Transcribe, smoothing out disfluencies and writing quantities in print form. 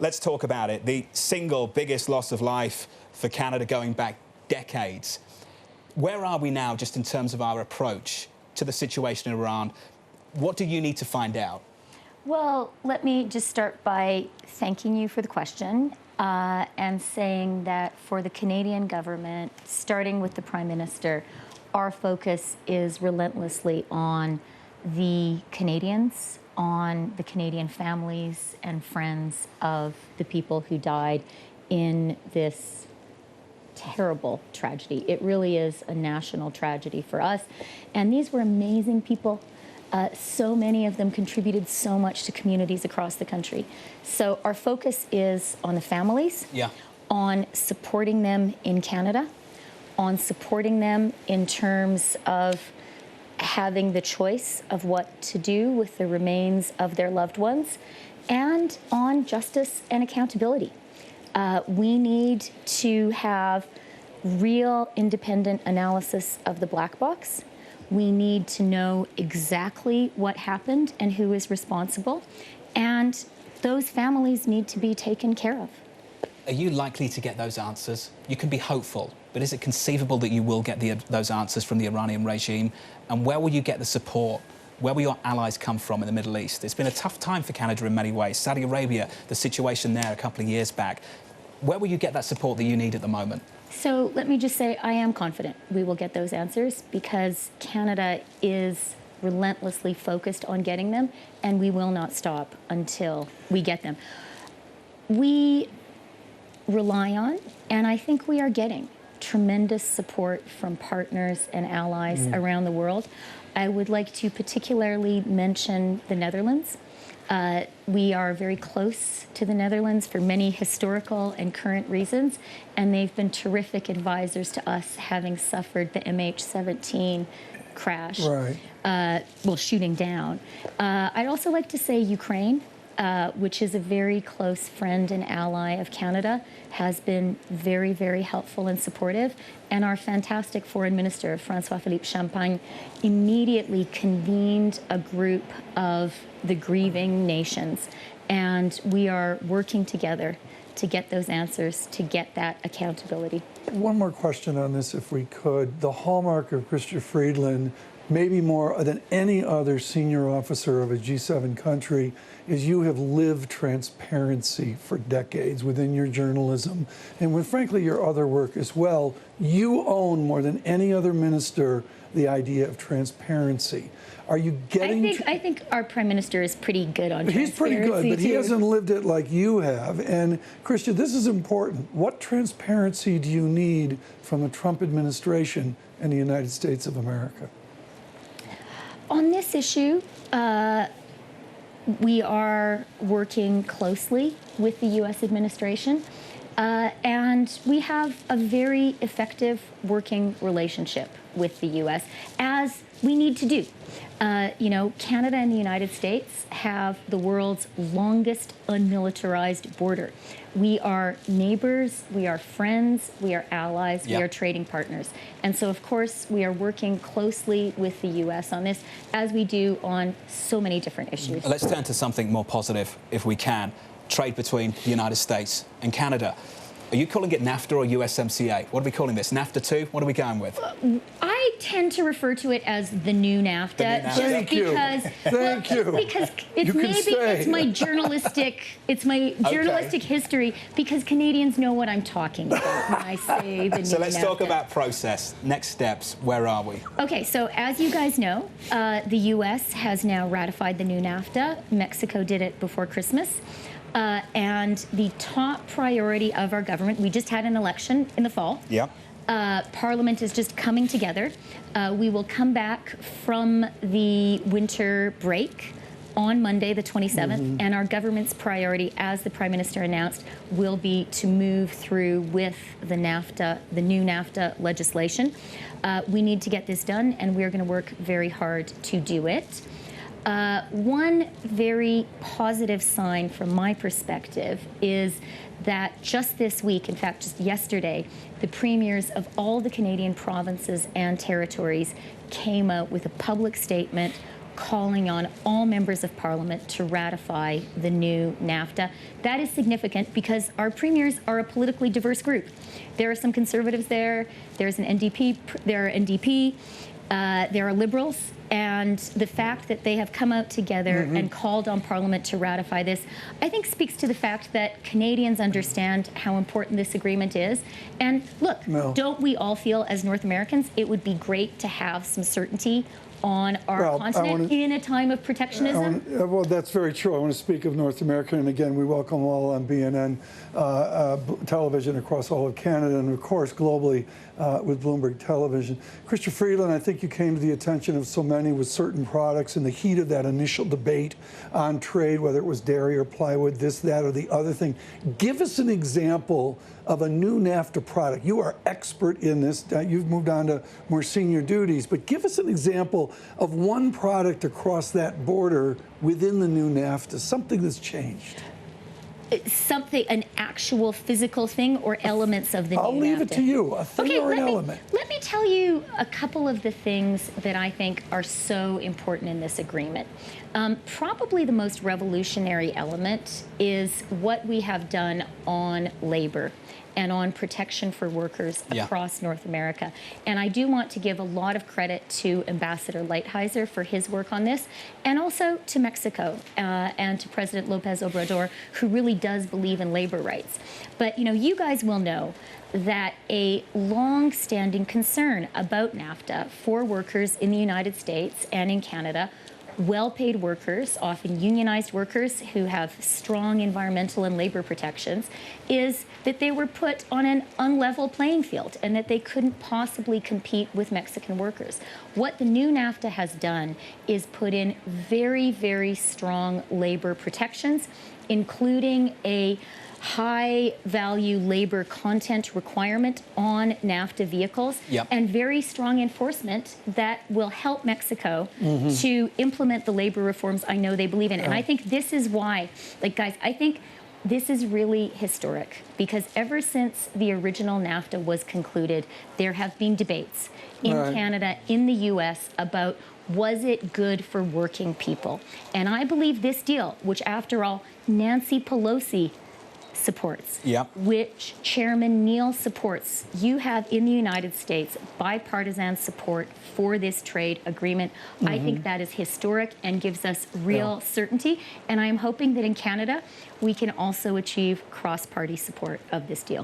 let's talk about it. The single biggest loss of life for Canada going back decades. Where are we now just in terms of our approach to the situation in Iran? What do you need to find out? Well, let me just start by thanking you for the question and saying that for the Canadian government, starting with the Prime Minister, our focus is relentlessly on the Canadians, on the Canadian families and friends of the people who died in this terrible tragedy. It really is a national tragedy for us. And these were amazing people. So many of them contributed so much to communities across the country. So our focus is on the families, on supporting them in Canada, on supporting them in terms of having the choice of what to do with the remains of their loved ones, and on justice and accountability. We need to have real independent analysis of the black box. We need to know exactly what happened and who is responsible, and those families need to be taken care of. Are you likely to get those answers? You can be hopeful, but is it conceivable that you will get those answers from the Iranian regime? And where will you get the support? Where will your allies come from in the Middle East? It's been a tough time for Canada in many ways. Saudi Arabia, the situation there a couple of years back. Where will you get that support that you need at the moment? So let me just say I am confident we will get those answers, because Canada is relentlessly focused on getting them, and we will not stop until we get them. We rely on, and I think we are getting, tremendous support from partners and allies around the world. I would like to particularly mention the Netherlands. We are very close to the Netherlands for many historical and current reasons, and they've been terrific advisors to us, having suffered the MH17 crash, shooting down. I'd also like to say Ukraine, which is a very close friend and ally of Canada, has been very, very helpful and supportive. And our fantastic Foreign Minister, François-Philippe Champagne, immediately convened a group of the grieving nations. And we are working together to get those answers, to get that accountability. One more question on this, if we could. The hallmark of Chrystia Freeland, maybe more than any other senior officer of a G7 country, is you have lived transparency for decades within your journalism and with, frankly, your other work as well. You own more than any other minister the idea of transparency. Are you getting... I think our Prime Minister is pretty good on transparency. He's pretty good, but he hasn't lived it like you have. And, Chrystia, this is important. What transparency do you need from the Trump administration and the United States of America? On this issue, we are working closely with the U.S. administration, and we have a very effective working relationship with the U.S., as we need to do. You know, Canada and the United States have the world's longest unmilitarized border. We are neighbors, we are friends, we are allies, we are trading partners. And so, of course, we are working closely with the U.S. on this, as we do on so many different issues. Let's turn to something more positive, if we can. Trade between the United States and Canada. Are you calling it Nafta or USMCA? What are we calling this? Nafta 2? What are we going with? I tend to refer to it as the new Nafta. The new Nafta. Just because, Thank you. Because it's my journalistic history, because Canadians know what I'm talking about when I say the new Nafta. So let's talk about process. Next steps. Where are we? Okay, so as you guys know, the U.S. has now ratified the new Nafta. Mexico did it before Christmas. And the top priority of our government, we just had an election in the fall. Parliament is just coming together. We will come back from the winter break on Monday, the 27th, and our government's priority, as the Prime Minister announced, will be to move through with the NAFTA, the new NAFTA legislation. We need to get this done, and we're going to work very hard to do it. One very positive sign from my perspective is that just this week, in fact, just yesterday, the premiers of all the Canadian provinces and territories came out with a public statement calling on all members of parliament to ratify the new NAFTA. That is significant because our premiers are a politically diverse group. There are some conservatives there, there's an NDP, there are NDP, there are liberals, and the fact that they have come out together and called on Parliament to ratify this, I think speaks to the fact that Canadians understand how important this agreement is. And look, don't we all feel as North Americans it would be great to have some certainty on our continent in a time of protectionism? Well, that's very true. I want to speak of North America, and again, we welcome all on BNN television across all of Canada, and of course globally with Bloomberg Television. Chrystia Freeland, I think you came to the attention of so many with certain products in the heat of that initial debate on trade, whether it was dairy or plywood, this, that, or the other thing. Give us an example of a new NAFTA product. You are expert in this. You've moved on to more senior duties, but give us an example of one product across that border within the new NAFTA, something that's changed. Something, an actual physical thing or elements of the new NAFTA? I'll leave it to you, a thing or an element. Let me tell you a couple of the things that I think are so important in this agreement. Probably the most revolutionary element is what we have done on labor and on protection for workers across North America. And I do want to give a lot of credit to Ambassador Lighthizer for his work on this, and also to Mexico and to President Lopez Obrador, who really does believe in labor rights. But you guys will know that a long-standing concern about NAFTA for workers in the United States and in Canada, well-paid workers, often unionized workers who have strong environmental and labor protections, is that they were put on an unlevel playing field and that they couldn't possibly compete with Mexican workers. What the new NAFTA has done is put in very, very strong labor protections, including a high-value labor content requirement on NAFTA vehicles, and very strong enforcement that will help Mexico to implement the labor reforms I know they believe in. And I think this is why, guys, I think this is really historic, because ever since the original NAFTA was concluded, there have been debates in Canada, in the U.S., about was it good for working people? And I believe this deal, which after all, Nancy Pelosi supports, which Chairman Neal supports. You have in the United States bipartisan support for this trade agreement. I think that is historic and gives us real certainty. And I am hoping that in Canada, we can also achieve cross-party support of this deal.